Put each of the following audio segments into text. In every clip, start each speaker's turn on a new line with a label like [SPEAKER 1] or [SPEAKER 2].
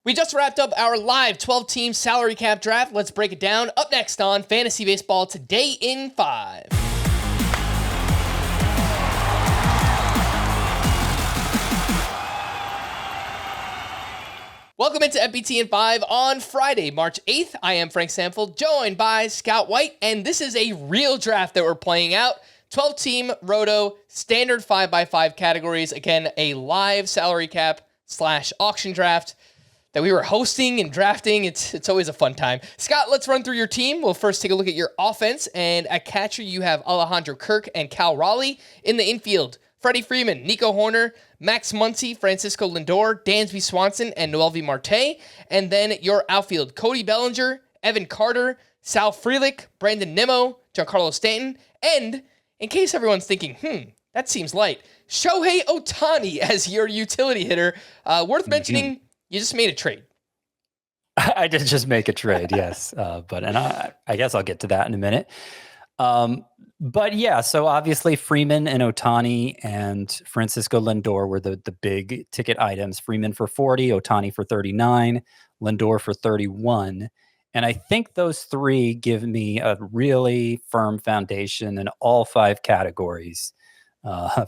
[SPEAKER 1] We just wrapped up our live 12-team salary cap draft. Let's break it down. Up next on Fantasy Baseball Today in 5. Welcome into FBT in 5 on Friday, March 8th. I am Frank Samfeld, joined by Scott White, and this is a real draft that we're playing out. 12-team Roto, standard 5x5 categories. Again, a live salary cap / auction draft that we were hosting and drafting. It's always a fun time. Scott, let's run through your team. We'll first take a look at your offense. And at catcher, you have Alejandro Kirk and Cal Raleigh. In the infield, Freddie Freeman, Nico Hoerner, Max Muncy, Francisco Lindor, Dansby Swanson, and Noelvi Marte. And then your outfield, Cody Bellinger, Evan Carter, Sal Frelick, Brandon Nimmo, Giancarlo Stanton. And in case everyone's thinking, that seems light, Shohei Ohtani as your utility hitter. Worth mentioning, you just made a trade.
[SPEAKER 2] I did just make a trade, yes. But I guess I'll get to that in a minute. But yeah, so obviously Freeman and Ohtani and Francisco Lindor were the big ticket items. Freeman for 40, Ohtani for 39, Lindor for 31. And I think those three give me a really firm foundation in all 5 categories.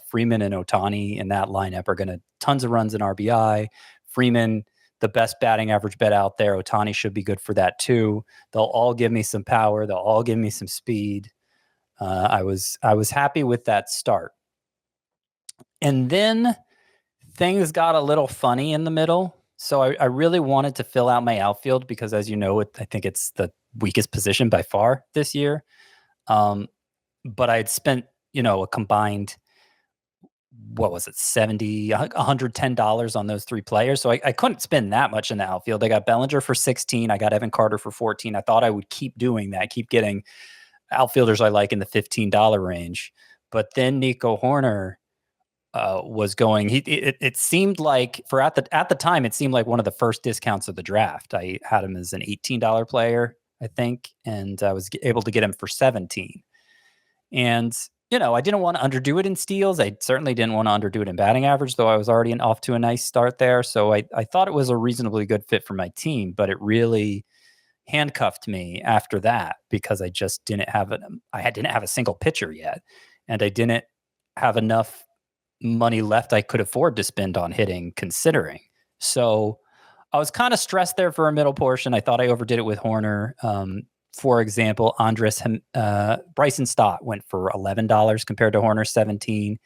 [SPEAKER 2] Freeman and Ohtani in that lineup are going to tons of runs in RBI. Freeman, the best batting average bet out there. Ohtani should be good for that too. They'll all give me some power. They'll all give me some speed. I was happy with that start. And then things got a little funny in the middle. So I really wanted to fill out my outfield because, as you know, I think it's the weakest position by far this year. But I had spent, a combined, what was it, $110 on those 3 players. So I couldn't spend that much in the outfield. I got Bellinger for 16. I got Evan Carter for 14. I thought I would keep doing that, keep getting outfielders I like in the $15 range. But then Nico Hoerner was going. It seemed like at the time, it seemed like one of the first discounts of the draft. I had him as an $18 player, I think, and I was able to get him for 17. And I didn't want to underdo it in steals. I certainly didn't want to underdo it in batting average, though I was already off to a nice start there. So I thought it was a reasonably good fit for my team, but it really handcuffed me after that because I just didn't have a single pitcher yet, and I didn't have enough money left I could afford to spend on hitting, considering. So I was kind of stressed there for a middle portion. I thought I overdid it with Hoerner. For example, Bryson Stott went for $11 compared to Hoerner's 17.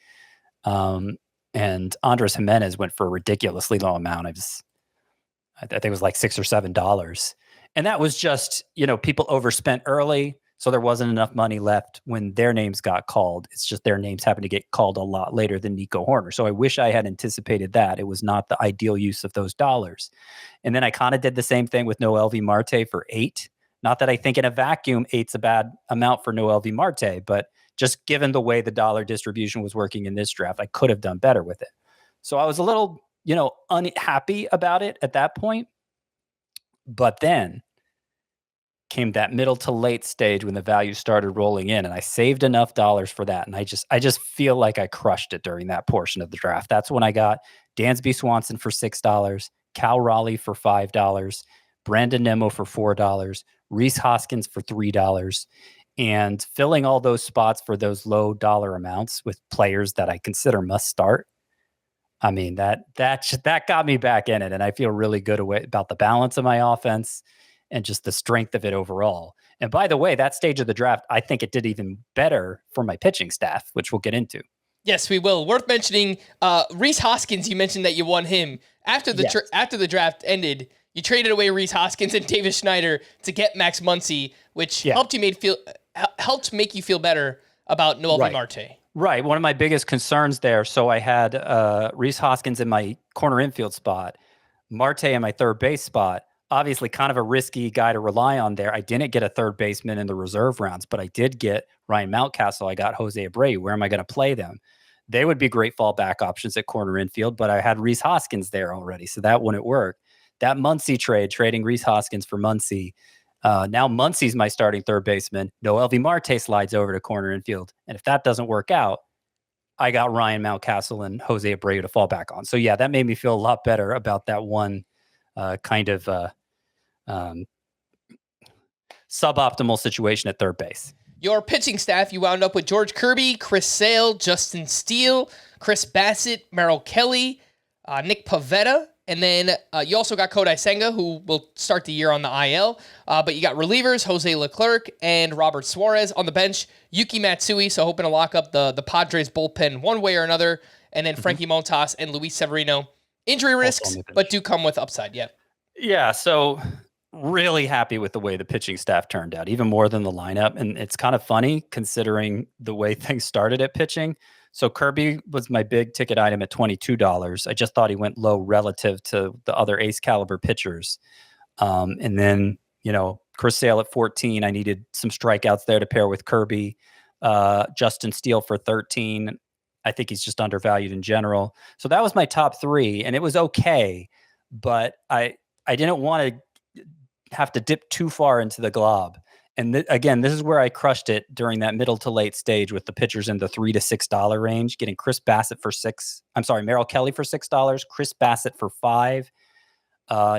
[SPEAKER 2] And Andres Jimenez went for a ridiculously low amount. I think it was like $6 or $7. And that was just, people overspent early. So there wasn't enough money left when their names got called. It's just their names happened to get called a lot later than Nico Hoerner. So I wish I had anticipated that. It was not the ideal use of those dollars. And then I kind of did the same thing with Noelvi Marte for 8. Not that I think in a vacuum, 8's a bad amount for Noelvi Marte, but just given the way the dollar distribution was working in this draft, I could have done better with it. So I was a little, unhappy about it at that point. But then came that middle to late stage when the value started rolling in, and I saved enough dollars for that. And I just feel like I crushed it during that portion of the draft. That's when I got Dansby Swanson for $6, Cal Raleigh for $5, Brandon Nimmo for $4, Rhys Hoskins for $3, and filling all those spots for those low dollar amounts with players that I consider must start. I mean, that got me back in it, and I feel really good about the balance of my offense and just the strength of it overall. And by the way, that stage of the draft, I think it did even better for my pitching staff, which we'll get into.
[SPEAKER 1] Yes, we will. Worth mentioning, Rhys Hoskins, you mentioned that you won him. After the draft ended, you traded away Rhys Hoskins and Davis Schneider to get Max Muncy, which helped make you feel better about Noelvi Marte.
[SPEAKER 2] Right. One of my biggest concerns there. So I had Rhys Hoskins in my corner infield spot, Marte in my third base spot. Obviously, kind of a risky guy to rely on there. I didn't get a third baseman in the reserve rounds, but I did get Ryan Mountcastle. I got Jose Abreu. Where am I going to play them? They would be great fallback options at corner infield, but I had Rhys Hoskins there already, so that wouldn't work. That Muncy trade, trading Rhys Hoskins for Muncy. Now Muncy's my starting third baseman. Noelvi Marte slides over to corner infield. And if that doesn't work out, I got Ryan Mountcastle and Jose Abreu to fall back on. So yeah, that made me feel a lot better about that one kind of suboptimal situation at third base.
[SPEAKER 1] Your pitching staff, you wound up with George Kirby, Chris Sale, Justin Steele, Chris Bassett, Merrill Kelly, Nick Pivetta, and then you also got Kodai Senga, who will start the year on the IL. But you got relievers, Jose Leclerc and Robert Suarez. On the bench, Yuki Matsui, so hoping to lock up the Padres bullpen one way or another. And then Frankie Montas and Luis Severino. Injury risks, but do come with upside, yeah.
[SPEAKER 2] Yeah, so really happy with the way the pitching staff turned out, even more than the lineup. And it's kind of funny considering the way things started at pitching. So Kirby was my big ticket item at $22. I just thought he went low relative to the other ace caliber pitchers. And then, Chris Sale at 14. I needed some strikeouts there to pair with Kirby. Justin Steele for 13. I think he's just undervalued in general. So that was my top three, and it was okay. But I didn't want to have to dip too far into the glob. And again, this is where I crushed it during that middle to late stage with the pitchers in the $3 to $6 range, getting Merrill Kelly for $6, Chris Bassett for $5,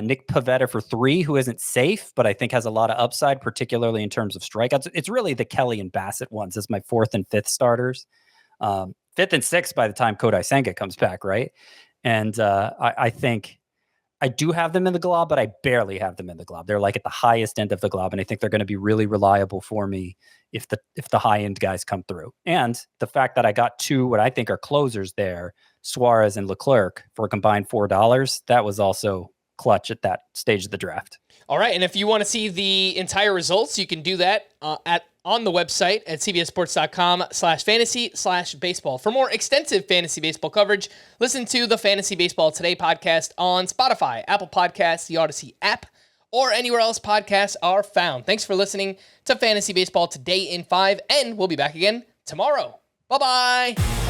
[SPEAKER 2] Nick Pivetta for $3, who isn't safe, but I think has a lot of upside, particularly in terms of strikeouts. It's really the Kelly and Bassett ones as my fourth and fifth starters. Fifth and sixth by the time Kodai Senga comes back, right? And I think I do have them in the glob, but I barely have them in the glob. They're like at the highest end of the glob, and I think they're going to be really reliable for me if the high end guys come through. And the fact that I got two what I think are closers there, Suarez and Leclerc, for a combined $4, that was also clutch at that stage of the draft.
[SPEAKER 1] All right, and if you want to see the entire results, you can do that on the website at cbssports.com/fantasy/baseball. For more extensive fantasy baseball coverage, listen to the Fantasy Baseball Today podcast on Spotify, Apple Podcasts, the Audacy app, or anywhere else podcasts are found. Thanks for listening to Fantasy Baseball Today in 5, and we'll be back again tomorrow. Bye-bye.